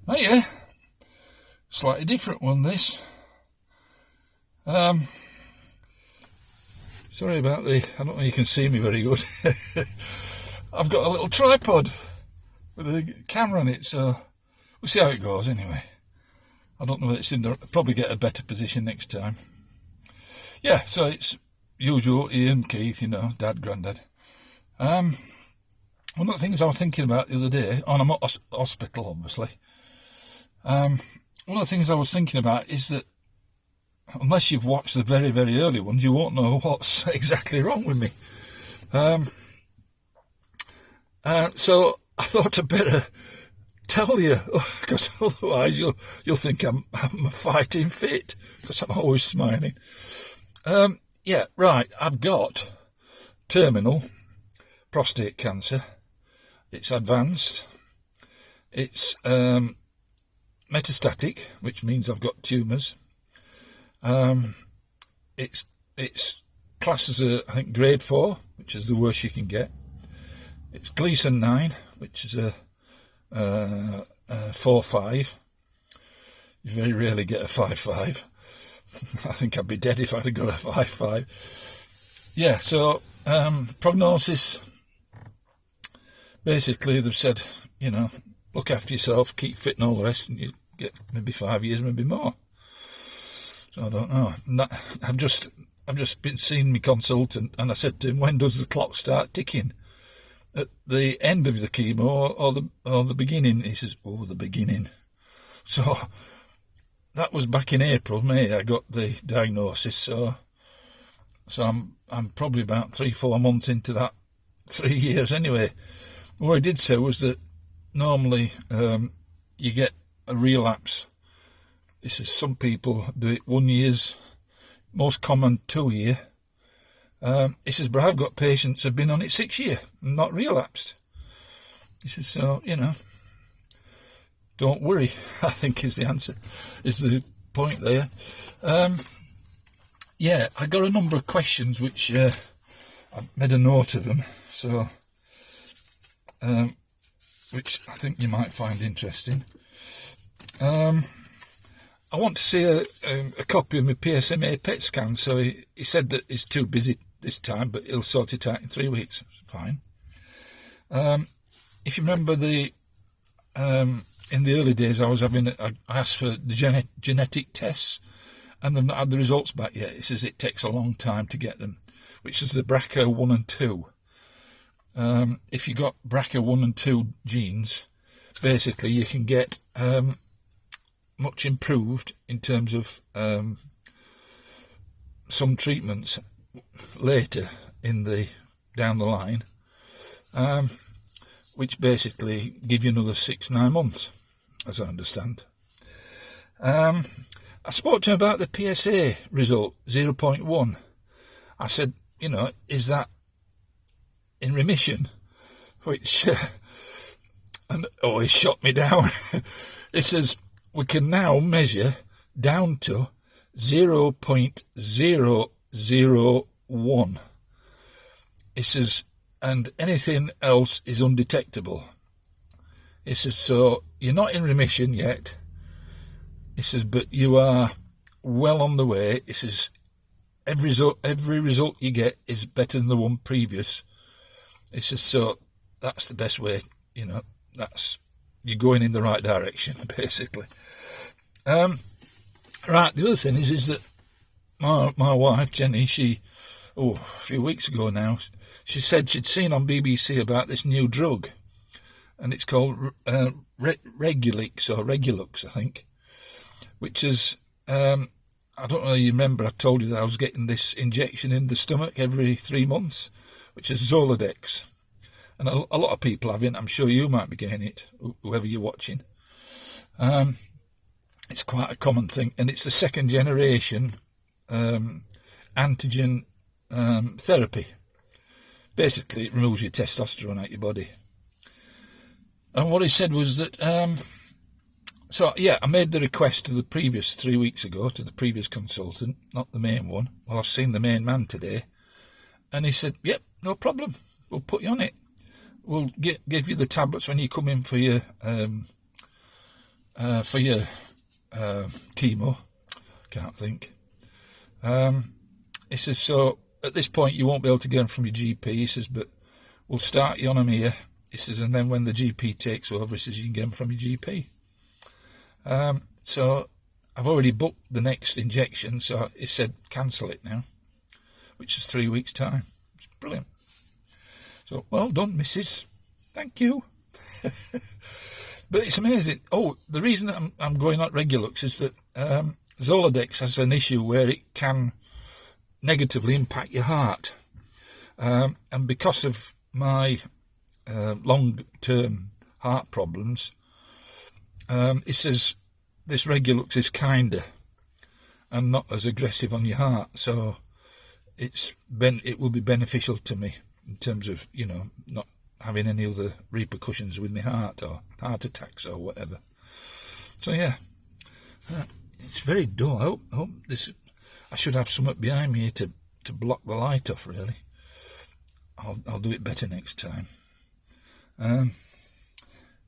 Oh yeah, slightly different one this. Sorry about I don't know if you can see me very good. I've got a little tripod with a camera on it, so we'll see how it goes anyway. I don't know whether it's probably get a better position next time. Yeah, so it's usual Ian, Keith, Dad, Grandad. One of the things I was thinking about the other day, I'm at hospital obviously. One of the things I was thinking about is that unless you've watched the very, very early ones, you won't know what's exactly wrong with me. So I thought I'd better tell you, because otherwise you'll think I'm fighting fit, because I'm always smiling. Yeah, right, I've got terminal prostate cancer. It's advanced. It's metastatic, which means I've got tumours. It's classed as I think grade 4, which is the worst you can get. It's Gleason 9, which is a 4-5. You very rarely get a 5-5. I think I'd be dead if I'd have got a 5-5. Yeah, so prognosis, basically they've said, look after yourself, keep fit and all the rest, and you get maybe 5 years, maybe more. So I don't know. I've just been seeing my consultant, and I said to him, when does the clock start ticking? At the end of the chemo or the beginning? He says, the beginning. So that was back in April, May. I got the diagnosis. So I'm probably about 3-4 months into that 3 years anyway. What I did say was that normally you get a relapse. This is some people do it 1 year's, most common 2 year. He says, but I've got patients who've been on it 6 years and not relapsed. He says, so, don't worry, I think is the answer, is the point there. Yeah, I got a number of questions which I've made a note of them, so which I think you might find interesting. I want to see a copy of my PSMA PET scan, so he said that he's too busy this time, but he'll sort it out in 3 weeks. Fine. If you remember in the early days, I asked for the genetic tests, and they've not had the results back yet. It says it takes a long time to get them, which is the BRCA1 and 2. If you got BRCA1 and 2 genes, basically you can get much improved in terms of some treatments later down the line, which basically give you another 6-9 months, as I understand. I spoke to him about the PSA result 0.1. I said, is that in remission? Which and he shot me down. He says, we can now measure down to 0.001. It says, and anything else is undetectable. It says, so you're not in remission yet. It says, but you are well on the way. It says, every result you get is better than the one previous. It says, so that's the best way, you're going in the right direction, basically. Right, the other thing is that my wife, Jenny, a few weeks ago now, she said she'd seen on BBC about this new drug, and it's called Regulux, I think, which is, I don't know if you remember, I told you that I was getting this injection in the stomach every 3 months, which is Zoladex. And a lot of people have it. I'm sure you might be getting it, whoever you're watching. It's quite a common thing, and it's the second generation antigen therapy. Basically, it removes your testosterone out your body. And what he said was that, I made the request to the previous 3 weeks ago, to the previous consultant, not the main one. Well, I've seen the main man today. And he said, yep, no problem. We'll put you on it. We'll give you the tablets when you come in for your for your chemo. Can't think. He says, so at this point you won't be able to get them from your GP. He says, but we'll start you on them here. He says, and then when the GP takes over, he says, you can get them from your GP. So I've already booked the next injection, so he said cancel it now, which is 3 weeks' time. It's brilliant. So, well done, Mrs. Thank you. But it's amazing. Oh, the reason that I'm going on Regulux is that Zoladex has an issue where it can negatively impact your heart. And because of my long-term heart problems, it says this Regulux is kinder and not as aggressive on your heart. So it will be beneficial to me in terms of, you know, not having any other repercussions with my heart or heart attacks or whatever. So yeah, it's very dull. I hope this. I should have something behind me here to block the light off. Really, I'll do it better next time.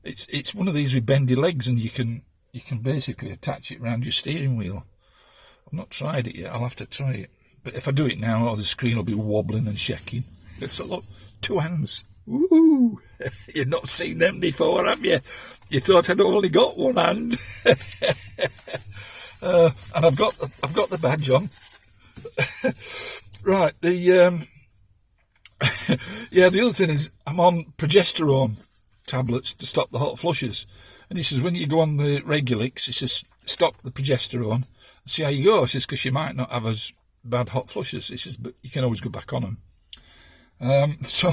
It's one of these with bendy legs, and you can basically attach it around your steering wheel. I've not tried it yet. I'll have to try it. But if I do it now, the screen will be wobbling and shaking. So look, 2 hands. Woo! You've not seen them before, have you? You thought I'd only got 1 hand. And I've got the badge on. Right, the other thing is I'm on progesterone tablets to stop the hot flushes. And he says, when you go on the Regulix, he says, stop the progesterone and see how you go. He says, because you might not have as bad hot flushes. He says, but you can always go back on them. So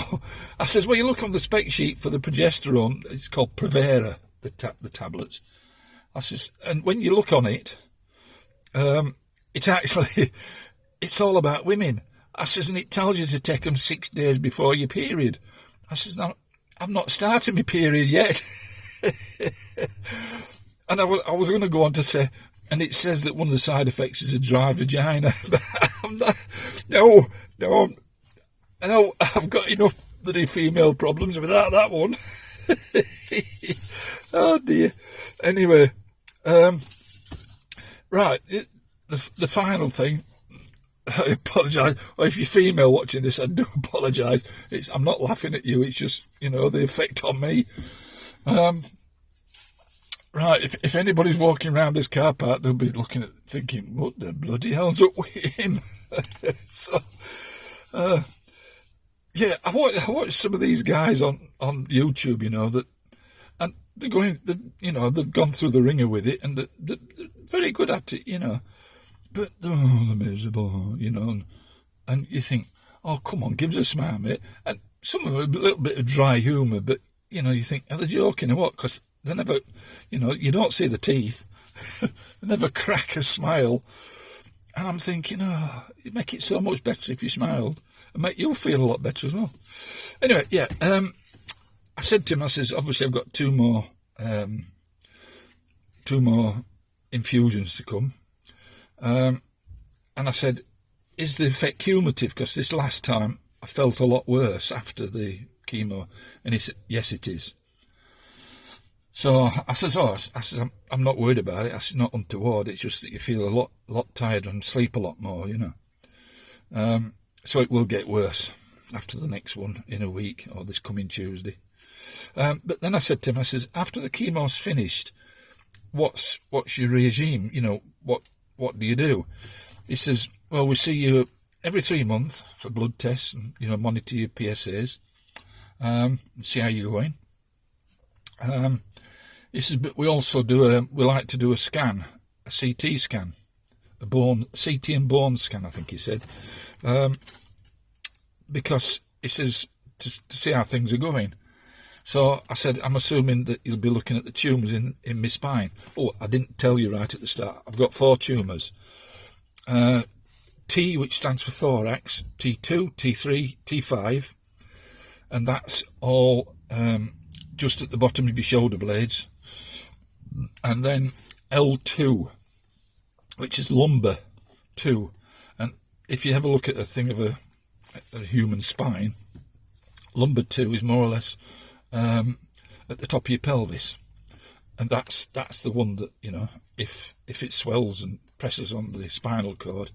I says, well, you look on the spec sheet for the progesterone, it's called Provera, the tablets. I says, and when you look on it, it's all about women. I says, and it tells you to take them 6 days before your period. I says, no, I've not started my period yet. And I was going to go on to say, and it says that one of the side effects is a dry vagina. But I'm not, no, I've got enough bloody female problems without that one. Oh dear. Anyway, right, the final thing, I apologise. Well, if you're female watching this, I do apologise. I'm not laughing at you, it's just, you know, the effect on me. Right, if anybody's walking around this car park, they'll be looking at thinking, what the bloody hell's up with him? So, yeah, I watched some of these guys on YouTube, you know, and they're going, you know, they've gone through the ringer with it, and they're very good at it, you know. But, oh, they're miserable, you know, and you think, oh, come on, give us a smile, mate. And some of them a little bit of dry humour, but, you know, you think, are they joking or what? Because they never, you know, you don't see the teeth. They never crack a smile. And I'm thinking, oh, it'd make it so much better if you smiled. And make you feel a lot better as well. Anyway, yeah, I said to him, I says, obviously I've got two more infusions to come. And I said, is the effect cumulative? Because this last time I felt a lot worse after the chemo. And he said, yes, it is. So I said, I'm not worried about it. I said, not untoward. It's just that you feel a lot tired and sleep a lot more, you know. So it will get worse after the next one in a week or this coming Tuesday. But then I said to him, I says, after the chemo's finished, what's your regime? You know, what do you do? He says, well, we see you every 3 months for blood tests and, you know, monitor your PSAs, and see how you're going. He says, but we also we like to do a scan, a CT scan, a CT and bone scan, I think he said, because he says to see how things are going. So I said, I'm assuming that you'll be looking at the tumours in my spine. Oh, I didn't tell you right at the start. I've got 4 tumours. T, which stands for thorax, T2, T3, T5, and that's all just at the bottom of your shoulder blades. And then L2, which is lumbar 2. And if you have a look at a thing of a human spine, lumbar 2 is more or less at the top of your pelvis. And that's the one that, you know, if it swells and presses on the spinal cord,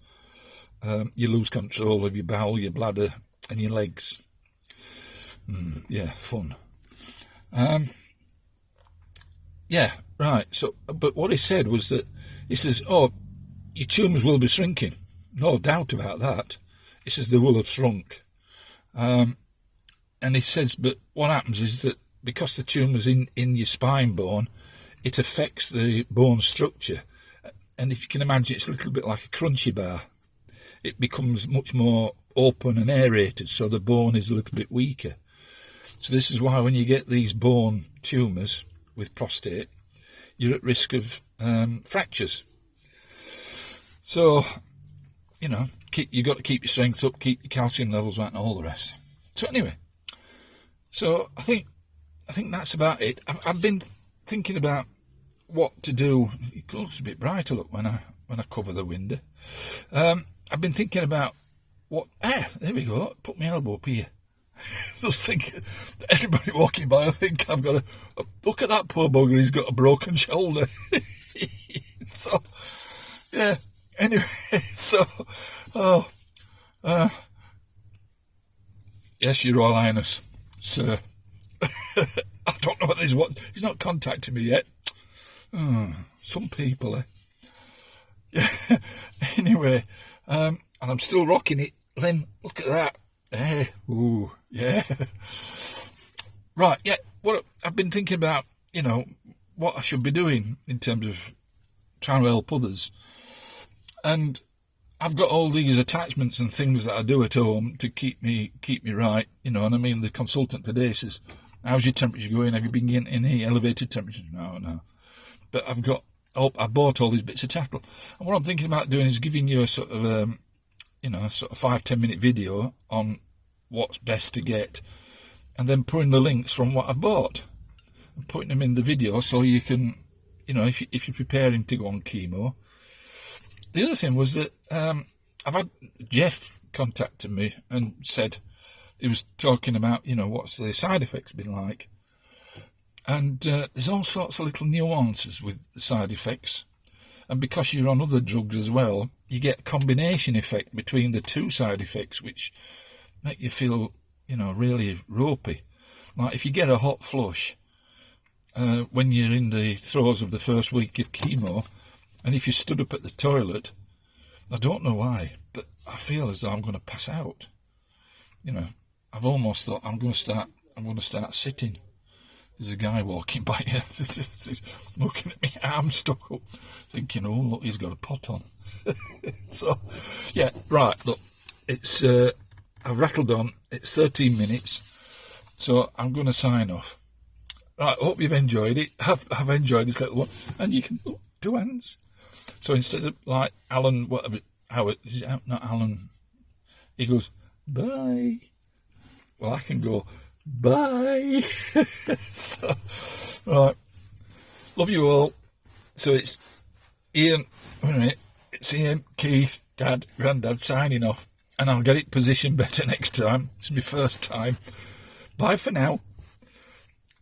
you lose control of your bowel, your bladder, and your legs. Yeah, fun. Yeah, right. So, but what he said was that, he says, oh, your tumours will be shrinking. No doubt about that. He says they will have shrunk. And he says, but what happens is that because the tumour's in your spine bone, it affects the bone structure. And if you can imagine, it's a little bit like a crunchy bar. It becomes much more open and aerated, so the bone is a little bit weaker. So this is why when you get these bone tumours with prostate, you're at risk of fractures. So, you know, you've got to keep your strength up, keep your calcium levels right, and all the rest. So anyway, so I think that's about it. I've been thinking about what to do. It looks a bit brighter, look, when I cover the window. I've been thinking about what. There we go. Put my elbow up here. I think anybody walking by, I think I've got a look at that poor bugger. He's got a broken shoulder. So yeah. Anyway, so yes, Your Royal Highness, sir. I don't know whether he's not contacted me yet. Some people, Yeah. Anyway, and I'm still rocking it. Len, look at that. Hey, ooh, yeah. Right, yeah. What I've been thinking about, you know, what I should be doing in terms of trying to help others, and I've got all these attachments and things that I do at home to keep me right, you know. And I mean, the consultant today says, "How's your temperature going? Have you been getting any elevated temperatures?" No. But I bought all these bits of tackle, and what I'm thinking about doing is giving you a sort of, you know, sort of 5-10 minute video on what's best to get, and then putting the links from what I've bought and putting them in the video so you can, you know, if you're preparing to go on chemo. The other thing was that I've had Jeff contacted me and said he was talking about, you know, what's the side effects been like, and there's all sorts of little nuances with the side effects. And because you're on other drugs as well, you get a combination effect between the two side effects, which make you feel, you know, really ropey. Like if you get a hot flush when you're in the throes of the first week of chemo, and if you stood up at the toilet, I don't know why, but I feel as though I'm going to pass out. You know, I've almost thought I'm going to start sitting. There's a guy walking by here, looking at me, arm stuck up, thinking, oh, look, he's got a pot on. So, yeah, right, look, it's, I've rattled on, it's 13 minutes, so I'm going to sign off. Right, hope you've enjoyed it. I've enjoyed this little one, and you can, two hands. So instead of, like, Alan, whatever, Howard, is it not Alan? He goes, bye. Well, I can go, bye. So, right. Love you all. So it's Ian, wait a minute, it's Ian, Keith, Dad, Grandad signing off, and I'll get it positioned better next time. It's my first time. Bye for now.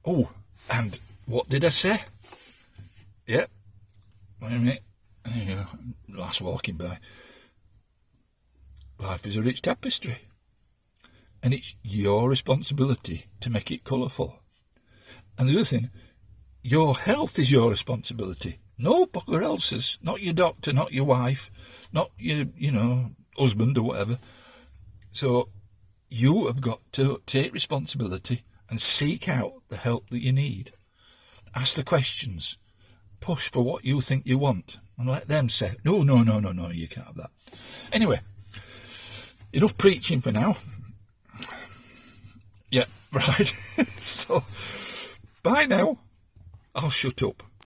Oh, and what did I say? Yep. Wait a minute. There you go. Last walking by. Life is a rich tapestry, and it's your responsibility to make it colourful. And the other thing, your health is your responsibility. No bugger else's. Not your doctor, not your wife, not your, you know, husband or whatever. So you have got to take responsibility and seek out the help that you need. Ask the questions. Push for what you think you want. And let them say, no, you can't have that. Anyway, enough preaching for now. Yeah, right. So, bye now. I'll shut up.